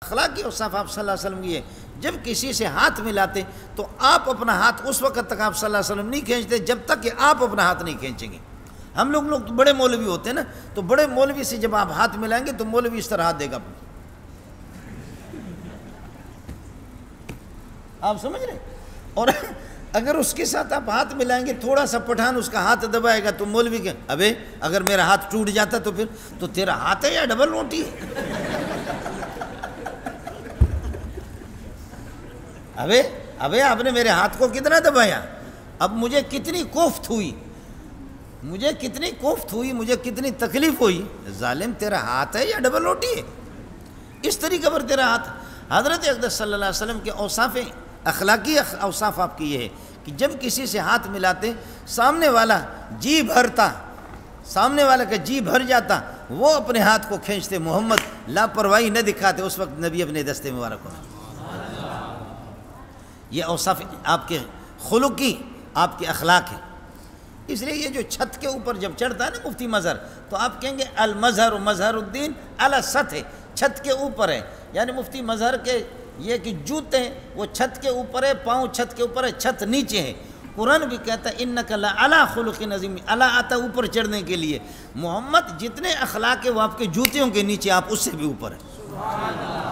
اخلاقی اوصاف آپ صلی اللہ علیہ وسلم کی ہے، جب کسی سے ہاتھ ملاتے تو آپ اپنا ہاتھ اس وقت تک آپ صلی اللہ علیہ وسلم نہیں کھینچتے جب تک کہ آپ اپنا ہاتھ نہیں کھینچیں گے۔ ہم لوگ تو بڑے مولوی ہوتے ہیں نا، تو بڑے مولوی سے جب آپ ہاتھ ملائیں گے تو مولوی اس طرح ہاتھ دے گا، آپ سمجھ رہے ہیں؟ اور اگر اس کے ساتھ آپ ہاتھ ملائیں گے، تھوڑا سا پٹھان اس کا ہاتھ دبائے گا تو مولوی کہ ابے اگر میرا ہاتھ ٹوٹ جاتا تو پھر تو تیرا ہاتھ ہے یا ڈبل روٹی ہے؟ ابے آپ نے میرے ہاتھ کو کتنا دبایا، اب مجھے کتنی کوفت ہوئی، مجھے کتنی تکلیف ہوئی، ظالم تیرا ہاتھ ہے یا ڈبل روٹی ہے؟ اس طریقے پر تیرا ہاتھ۔ حضرت اقدس صلی اللہ علیہ وسلم کے اوصاف اخلاقی اوصاف آپ کی یہ ہے کہ جب کسی سے ہاتھ ملاتے سامنے والا جی بھرتا، سامنے والا کا جی بھر جاتا، وہ اپنے ہاتھ کو کھینچتے، محمد لاپرواہی نہ دکھاتے، اس وقت نبی اپنے دستے مبارک کو۔ یہ اوصاف آپ کے خلقی، آپ کے اخلاق ہے۔ اس لیے یہ جو چھت کے اوپر جب چڑھتا ہے نا مفتی مظہر، تو آپ کہیں گے المظہر مظہر الدین علی السطح، چھت کے اوپر ہے، یعنی مفتی مظہر کے یہ کہ جوتے ہیں وہ چھت کے اوپر ہے، پاؤں چھت کے اوپر ہے، چھت نیچے ہے۔ قرآن بھی کہتا ہے انک لعلی خلق عظیم، اعلیٰ آتا اوپر چڑھنے کے لیے، محمد جتنے اخلاق ہے وہ آپ کے جوتیوں کے نیچے، آپ اس سے بھی اوپر ہے۔